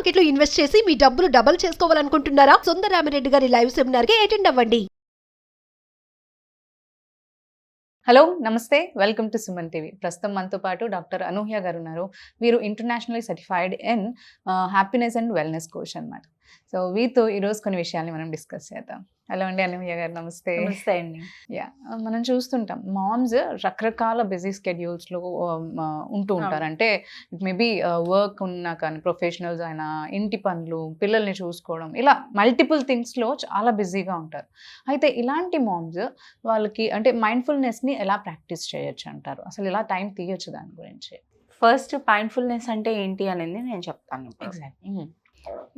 Market లో invest చేసి మీ డబ్బులు డబుల్ చేసుకోవాలనుకుంటున్నారా? సుందరరామిరెడ్డి గారి లైవ్ సెమినార్ కి అటెండ్ అవ్వండి. హలో నమస్తే, వెల్కమ్ టు సుమన్ టీవీ. ప్రస్తుతం మనతో పాటు డాక్టర్ అనూహ్య గారు ఉన్నారు. వీరు internationally certified in happiness and wellness coach అన్నమాట. సో వీరితో ఈరోజు కొన్ని విషయాల్ని మనం డిస్కస్ చేద్దాం. హలో అండి అనూహ్య గారు, నమస్తే. నమస్తే అండి. మనం చూస్తుంటాం మామ్స్ రకరకాల బిజీ స్కెడ్యూల్స్లో ఉంటూ ఉంటారు. అంటే ఇట్ మేబీ వర్క్ ఉన్నా కానీ, ప్రొఫెషనల్స్ అయినా, ఇంటి పనులు, పిల్లల్ని చూసుకోవడం, ఇలా మల్టిపుల్ థింగ్స్లో చాలా బిజీగా ఉంటారు. అయితే ఇలాంటి మామ్స్ వాళ్ళకి అంటే మైండ్ఫుల్నెస్ని ఎలా ప్రాక్టీస్ చేయొచ్చు అంటారు? అసలు ఎలా టైం తీయొచ్చు దాని గురించి? ఫస్ట్ మైండ్ఫుల్నెస్ అంటే ఏంటి అనేది నేను చెప్తాను. ఎగ్జాక్ట్లీ.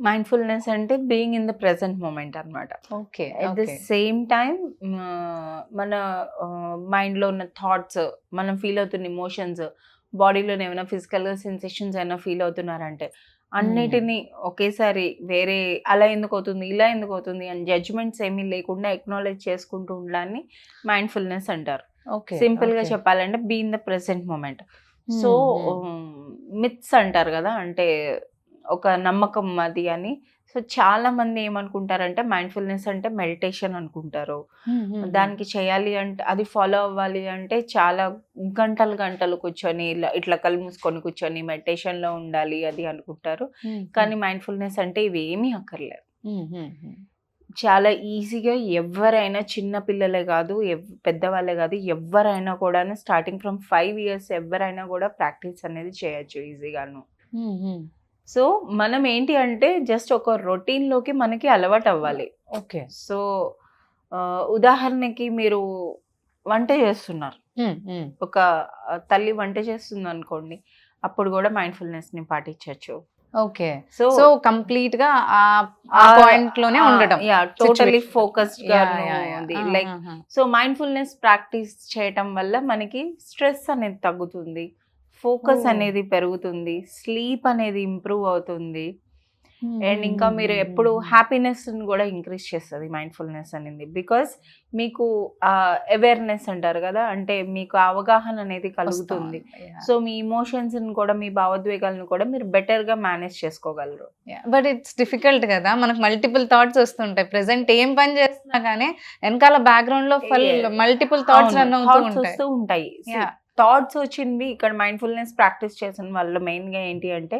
మైండ్ఫుల్నెస్ అంటే being in the present moment అనమాట. Okay. At the same time మన మైండ్లో ఉన్న థాట్స్, మనం ఫీల్ అవుతున్న ఇమోషన్స్, బాడీలో ఏమైనా ఫిజికల్గా సెన్సేషన్స్ అయినా ఫీల్ అవుతున్నారంటే అన్నిటినీ ఒకేసారి వేరే అలా ఎందుకు అవుతుంది, ఇలా ఎందుకు అవుతుంది అని జడ్జ్మెంట్స్ ఏమీ లేకుండా ఎక్నాలెడ్జ్ చేసుకుంటూ ఉండడాన్ని మైండ్ఫుల్నెస్ అంటారు. సింపుల్గా చెప్పాలంటే be in the present moment. So myths అంటారు కదా, అంటే ఒక నమ్మకం అది అని. సో చాలా మంది ఏమనుకుంటారంటే మైండ్ఫుల్నెస్ అంటే మెడిటేషన్ అనుకుంటారు. దానికి చేయాలి అంటే, అది ఫాలో అవ్వాలి అంటే చాలా గంటలు గంటలు కూర్చొని ఇట్లా కళ్ళు మూసుకొని కూర్చొని మెడిటేషన్లో ఉండాలి అది అనుకుంటారు. కానీ మైండ్ఫుల్నెస్ అంటే ఇవి ఏమీ అక్కర్లేదు. చాలా ఈజీగా ఎవరైనా, చిన్న పిల్లలే కాదు, పెద్దవాళ్ళే కాదు, ఎవరైనా కూడా స్టార్టింగ్ ఫ్రమ్ 5 years ఎవరైనా కూడా ప్రాక్టీస్ అనేది చేయొచ్చు ఈజీగాను. సో మనం ఏంటి అంటే జస్ట్ ఒక రొటీన్లోకి మనకి అలవాటు అవ్వాలి. ఓకే. సో ఉదాహరణకి మీరు వంట చేస్తున్నారు, ఒక తల్లి వంట చేస్తుంది అనుకోండి, అప్పుడు కూడా మైండ్ఫుల్నెస్ని పాటించవచ్చు. ఓకే. సో కంప్లీట్ గా ఆ పాయింట్ లోనే ఉండడం, టోటలీ ఫోకస్డ్ గా ఉంది. లైక్ సో మైండ్ఫుల్నెస్ ప్రాక్టీస్ చేయటం వల్ల మనకి స్ట్రెస్ అనేది తగ్గుతుంది, ఫోకస్ అనేది పెరుగుతుంది, స్లీప్ అనేది ఇంప్రూవ్ అవుతుంది, అండ్ ఇంకా మీరు ఎప్పుడు హ్యాపీనెస్ కూడా ఇంక్రీజ్ చేస్తుంది మైండ్ఫుల్నెస్ అనేది. బికాస్ మీకు అవేర్నెస్ అంటారు కదా, అంటే మీకు అవగాహన అనేది కలుగుతుంది. సో మీ ఇమోషన్స్ కూడా, మీ భావోద్వేగాలను కూడా మీరు బెటర్ గా మేనేజ్ చేసుకోగలరు. బట్ ఇట్స్ డిఫికల్ట్ కదా, మనకు మల్టిపుల్ థాట్స్ వస్తుంటాయి. ప్రెసెంట్ ఏం పని చేస్తున్నా కానీ వెనకాల బ్యాక్గ్రౌండ్ లో మల్టిపుల్ థాట్స్ వస్తూ ఉంటాయి. థాట్స్ వచ్చింది ఇక్కడ మైండ్ఫుల్నెస్ ప్రాక్టీస్ చేసిన వాళ్ళు మెయిన్గా ఏంటి అంటే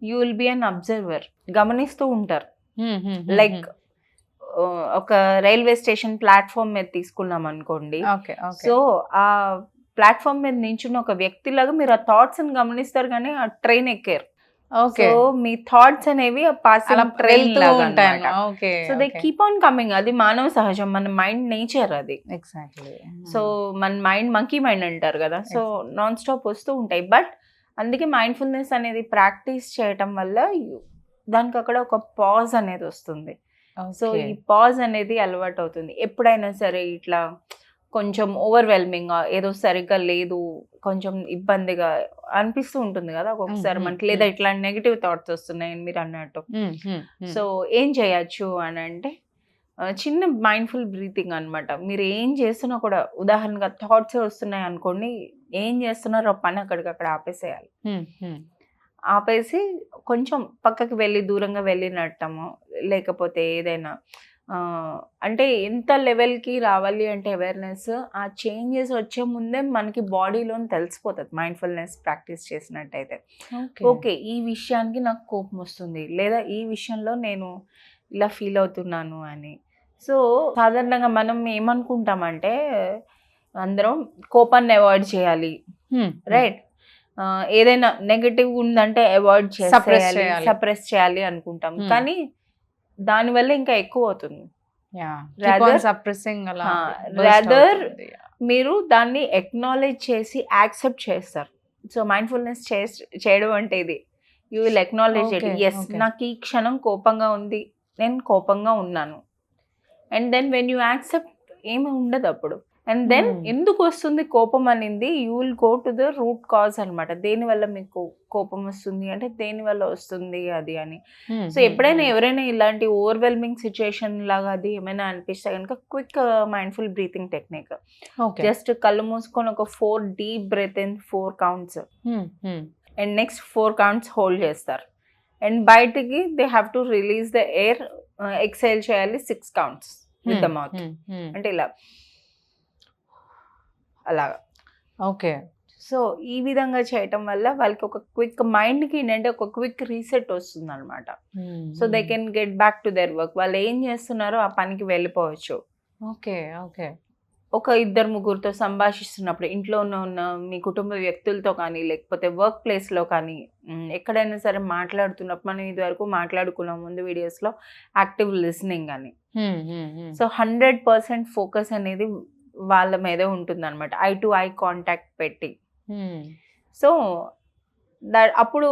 you will be an observer, గమనిస్తూ ఉంటారు. లైక్ ఒక రైల్వే స్టేషన్ ప్లాట్ఫామ్ మీద తీసుకున్నాం అనుకోండి, సో ఆ ప్లాట్ఫామ్ మీద నించున్న ఒక వ్యక్తిలాగా మీరు ఆ థాట్స్ ని గమనిస్తారు, కానీ ఆ ట్రైన్ ఎక్కారు. సో మీ థాట్స్ అనేవి పాసింగ్ ట్రైన్ లాగా అన్నమాట. So they keep on coming. అది మానవ సహజం, మన మైండ్ నేచర్ అది. ఎగ్జాక్ట్లీ. సో మన మైండ్ మంకీ మైండ్ అంటారు కదా, సో నాన్ స్టాప్ వస్తూ ఉంటాయి. బట్ అందుకే మైండ్ఫుల్నెస్ అనేది ప్రాక్టీస్ చేయటం వల్ల దానికి అక్కడ ఒక పాజ్ అనేది వస్తుంది. సో ఈ పాజ్ అనేది అలవాటు అవుతుంది. ఎప్పుడైనా సరే ఇట్లా కొంచెం ఓవర్వెల్మింగ్, ఏదో సరిగ్గా లేదు, కొంచెం ఇబ్బందిగా అనిపిస్తూ ఉంటుంది కదా ఒక్కొక్కసారి మనకి, లేదా ఇట్లా నెగిటివ్ థాట్స్ వస్తున్నాయని మీరు అన్నట్టు. సో ఏం చేయొచ్చు అని అంటే చిన్న మైండ్ఫుల్ బ్రీతింగ్ అనమాట. మీరు ఏం చేస్తున్నా కూడా, ఉదాహరణగా థాట్స్ వస్తున్నాయి అనుకోండి, ఏం చేస్తున్నారో పని అక్కడికక్కడ ఆపేసేయాలి. ఆపేసి కొంచెం పక్కకి వెళ్ళి, దూరంగా వెళ్ళినట్టము, లేకపోతే ఏదైనా అంటే ఎంత లెవెల్కి రావాలి అంటే అవేర్నెస్, ఆ చేంజెస్ వచ్చే ముందే మనకి బాడీలో తెలిసిపోతుంది మైండ్ఫుల్నెస్ ప్రాక్టీస్ చేసినట్టయితే. ఓకే, ఈ విషయానికి నాకు కోపం వస్తుంది, లేదా ఈ విషయంలో నేను ఇలా ఫీల్ అవుతున్నాను అని. సో సాధారణంగా మనం ఏమనుకుంటామంటే అందరం కోపాన్ని అవాయిడ్ చేయాలి, రైట్? ఏదైనా నెగటివ్ ఉందంటే అవాయిడ్ చేయాలి, సప్రెస్ చేయాలి అనుకుంటాం, కానీ దానివల్ల ఇంకా ఎక్కువ అవుతుంది. రాదర్ మీరు దాన్ని ఎక్నాలెడ్జ్ చేసి యాక్సెప్ట్ చేస్తారు. సో మైండ్ఫుల్నెస్ చేయడం అంటే ఇది, you will acknowledge it. Yes, నాకు ఈ క్షణం కోపంగా ఉంది, నేను కోపంగా ఉన్నాను. And then when you accept, ఏమి ఉండదు అప్పుడు. అండ్ దెన్ ఎందుకు వస్తుంది కోపం అనేది, you will go to the root cause అనమాట. దేనివల్ల మీకు కోపం వస్తుంది అంటే దేనివల్ల వస్తుంది అది అని. సో ఎప్పుడైనా ఎవరైనా ఇలాంటి ఓవర్వెల్మింగ్ సిచ్యుయేషన్ లాగా అది ఏమైనా అనిపిస్తే కనుక quick mindful breathing technique, just కళ్ళు మూసుకొని ఒక 4 deep breath in 4 counts, and next 4 counts hold చేస్తారు. అండ్ బయటికి they have to release the air, exhale చేయాలి 6 counts విత్ ద మౌత్. అంటే ఇలా అలాగా. ఓకే. సో ఈ విధంగా చేయటం వల్ల వాళ్ళకి ఒక క్విక్ మైండ్కి ఏంటంటే ఒక క్విక్ రీసెట్ వస్తుంది అనమాట. So they can get back to their work. వాళ్ళు ఏం చేస్తున్నారో ఆ పనికి వెళ్ళిపోవచ్చు. ఓకే. ఓకే. ఒక 2-3 సంభాషిస్తున్నప్పుడు ఇంట్లో ఉన్న మీ కుటుంబ వ్యక్తులతో కానీ లేకపోతే వర్క్ ప్లేస్లో కానీ ఎక్కడైనా సరే మాట్లాడుతున్నప్పుడు, మనం ఇది వరకు మాట్లాడుకున్నాం ముందు వీడియోస్లో యాక్టివ్ లిసనింగ్ అని. సో 100% ఫోకస్ అనేది వాళ్ళ మీద ఉంటుంది అనమాట, ఐ టు ఐ కాంటాక్ట్ పెట్టి. సో అప్పుడు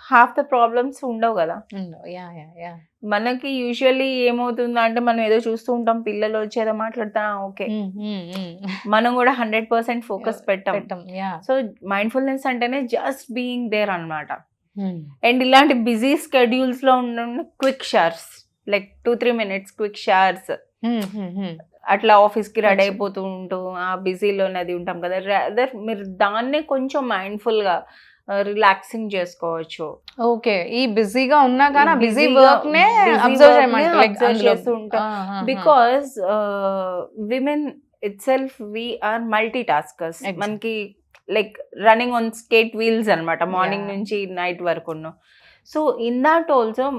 హాఫ్ ద ప్రాబ్లమ్స్ ఉండవు కదా. మనకి యూజువల్లీ ఏమవుతుందో అంటే మనం ఏదో చూస్తూ ఉంటాం, పిల్లలు వచ్చేదో మాట్లాడతా, ఓకే మనం కూడా 100% ఫోకస్ పెట్టాం. సో మైండ్ఫుల్నెస్ అంటేనే జస్ట్ బీయింగ్ దేర్ అన్నమాట. అండ్ ఇలాంటి బిజీ స్కెడ్యూల్స్ లో ఉన్న quick showers, like 2-3 minutes quick showers, అట్లా ఆఫీస్కి రెడీ అయిపోతూ ఉంటూ ఆ బిజీలోనే అది ఉంటాం కదా, రాదర్ మీరు దాన్నే కొంచెం మైండ్ఫుల్గా రిలాక్సింగ్ చేసుకోవచ్చు. ఓకే. ఈ బిజీగా ఉన్నా కానీ బిజీ వర్క్ నే అబ్జర్వ్ చేస్తూ ఉంటాం. Because women itself we are multitaskers. మనకి like running on skate wheels అనమాట, మార్నింగ్ నుంచి నైట్ వరకు. So in that also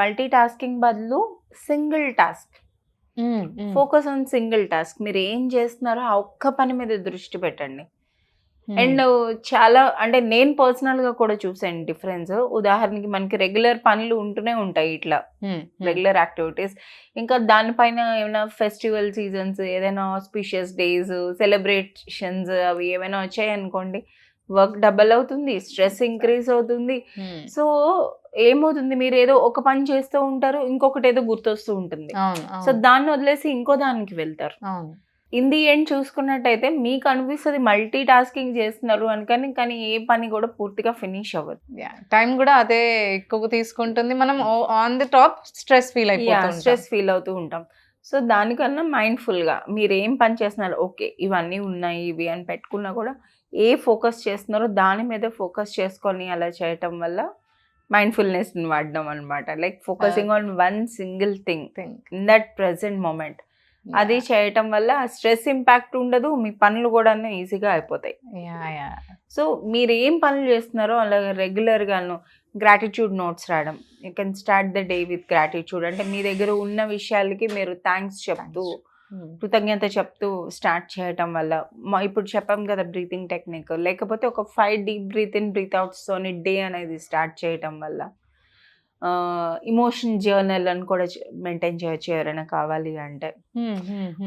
multitasking బదులు single task, focus on single task. మీరు ఏం చేస్తున్నారో ఆ ఒక్క పని మీద దృష్టి పెట్టండి. అండ్ చాలా అంటే నేను పర్సనల్గా కూడా చూసాను డిఫరెన్స్. ఉదాహరణకి మనకి రెగ్యులర్ పనులు ఉంటూనే ఉంటాయి, ఇట్లా రెగ్యులర్ యాక్టివిటీస్. ఇంకా దానిపైన ఏమైనా ఫెస్టివల్ సీజన్స్, ఏదైనా ఆస్పిషియస్ డేస్, సెలబ్రేషన్స్ అవి ఏమైనా వచ్చాయి అనుకోండి, వర్క్ డబల్ అవుతుంది, స్ట్రెస్ ఇంక్రీజ్ అవుతుంది. సో ఏమవుతుంది, మీరు ఏదో ఒక పని చేస్తూ ఉంటారు, ఇంకొకటి ఏదో గుర్తొస్తూ ఉంటుంది. సో దాన్ని వదిలేసి ఇంకో దానికి వెళ్తారు. ఇన్ ది ఎండ్ చూసుకున్నట్టయితే మీకు అనిపిస్తుంది మల్టీ టాస్కింగ్ చేస్తున్నారు అనుకని, కానీ ఏ పని కూడా పూర్తిగా ఫినిష్ అవ్వదు. టైం కూడా అదే ఎక్కువ తీసుకుంటుంది. మనం on the top stress feel అవుతూ ఉంటాం. సో దానికన్నా మైండ్ఫుల్గా మీరు ఏం పని చేస్తున్నారు, ఓకే ఇవన్నీ ఉన్నాయి ఇవి అని పెట్టుకున్నా కూడా ఏ ఫోకస్ చేస్తున్నారో దాని మీద ఫోకస్ చేసుకొని అలా చేయటం వల్ల మైండ్ఫుల్నెస్ని వాడడం అనమాట. Like focusing on one single thing in that present moment. అది చేయటం వల్ల స్ట్రెస్ ఇంపాక్ట్ ఉండదు, మీ పనులు కూడా ఈజీగా అయిపోతాయి. సో మీరు ఏం పనులు చేస్తున్నారో అలా రెగ్యులర్గాను గ్రాటిట్యూడ్ నోట్స్ రాయడం. You can start the day with gratitude. అంటే మీ దగ్గర ఉన్న విషయాలకి మీరు థ్యాంక్స్ చెప్తూ, కృతజ్ఞత చెప్తూ స్టార్ట్ చేయటం వల్ల, ఇప్పుడు చెప్పాం కదా బ్రీతింగ్ టెక్నిక్, లేకపోతే ఒక 5 డీప్ బ్రీత్ ఇన్ బ్రీత్ అవుట్స్తోని డే అనేది స్టార్ట్ చేయటం వల్ల, ఇమోషన్ జర్నల్ అని కూడా మెయింటైన్ చేయొచ్చు ఎవరైనా కావాలి అంటే.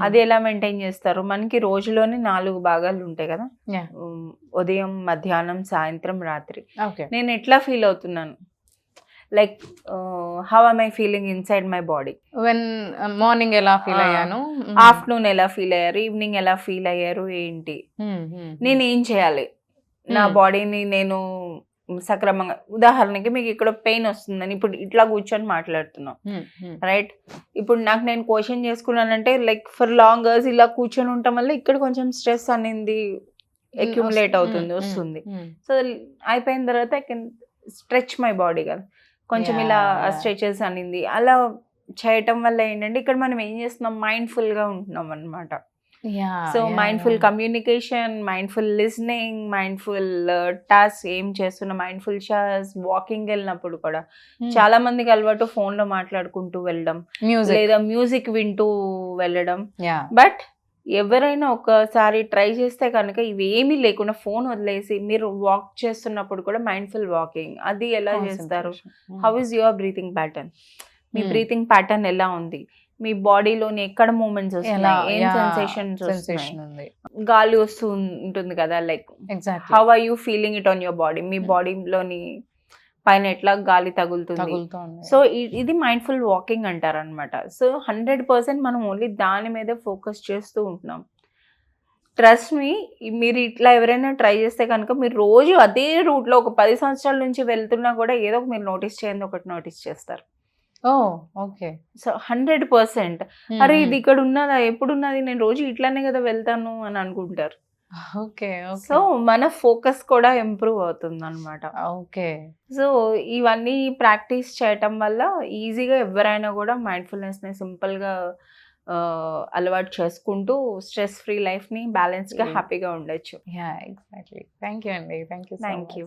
అది ఎలా మెయింటైన్ చేస్తారు, మనకి రోజులోనే 4 భాగాలు ఉంటాయి కదా, ఉదయం, మధ్యాహ్నం, సాయంత్రం, రాత్రి. నేను ఎట్లా ఫీల్ అవుతున్నాను, like how am I feeling inside my body. Morning ఎలా ఫీల్ అయ్యాను, ఆఫ్టర్నూన్ ఎలా ఫీల్ అయ్యారు, ఈవినింగ్ ఎలా ఫీల్ అయ్యారు, ఏంటి, నేను ఏం చేయాలి నా బాడీని నేను సక్రమంగా. ఉదాహరణకి మీకు ఇక్కడ పెయిన్ వస్తుందని ఇప్పుడు ఇట్లా కూర్చొని మాట్లాడుతున్నాం, రైట్? ఇప్పుడు నేను క్వశ్చన్ చేసుకున్నానంటే లైక్ ఫర్ లాంగ్ అవర్స్ ఇలా కూర్చొని ఉండటం వల్ల ఇక్కడ కొంచెం స్ట్రెస్ అనేది అక్యుములేట్ అవుతుంది, వస్తుంది. సో అయిపోయిన తర్వాత I can stretch my body కదా, కొంచెం ఇలా స్ట్రెచెస్ అనింది అలా చేయటం వల్ల ఏంటంటే ఇక్కడ మనం ఏం చేస్తున్నాం, మైండ్ఫుల్గా ఉంటున్నాం అనమాట. So mindful communication, mindful listening, mindful task ఏం చేస్తున్నా, మైండ్ఫుల్ షవర్స్, వాకింగ్ వెళ్ళినప్పుడు కూడా చాలా మందికి అలవాటు ఫోన్ లో మాట్లాడుకుంటూ వెళ్ళడం, లేదా మ్యూజిక్ వింటూ వెళ్ళడం. బట్ ఎవరైనా ఒకసారి ట్రై చేస్తే కనుక ఇవేమీ లేకుండా ఫోన్ వదిలేసి మీరు వాక్ చేస్తున్నప్పుడు కూడా మైండ్ఫుల్ వాకింగ్, అది ఎలా చేస్తారు, how is your breathing pattern, me breathing pattern ఎలా ఉంది, మీ బాడీలోని ఎక్కడ మూమెంట్స్ వస్తున్నాయి, ఏం సెన్సేషన్ ఉంది, గాలి వస్తూ ఉంటుంది కదా, like how are you feeling it on your body, మీ బాడీలోని పైన ఎట్లా గాలి తగులుతుంది. సో ఇది మైండ్ఫుల్ వాకింగ్ అంటారు అనమాట. సో 100% మనం ఓన్లీ దాని మీద ఫోకస్ చేస్తూ ఉంటున్నాం. ట్రస్ట్ మీ, మీరు ఇట్లా ఎవరైనా ట్రై చేస్తే కనుక మీరు రోజు అదే రూట్లో ఒక 10 సంవత్సరాల నుంచి వెళ్తున్నా కూడా ఏదో మీరు నోటీస్ చేయండి, ఒకటి నోటీస్ చేస్తారు. ఓకే. సో 100% అరే ఇది ఇక్కడ ఉన్నదా, ఎప్పుడు ఉన్నది, నేను రోజు ఇట్లానే కదా వెళ్తాను అని అనుకుంటారు. ఓకే. సో మన ఫోకస్ కూడా ఇంప్రూవ్ అవుతుంది అనమాట. ఓకే. సో ఇవన్నీ ప్రాక్టీస్ చేయటం వల్ల ఈజీగా ఎవరైనా కూడా మైండ్ఫుల్నెస్ని సింపుల్గా అలవాటు చేసుకుంటూ స్ట్రెస్ ఫ్రీ లైఫ్ని బ్యాలెన్స్గా హ్యాపీగా ఉండొచ్చు. ఎగ్జాక్ట్లీ. థ్యాంక్ యూ అండి. Thank you. Thank you.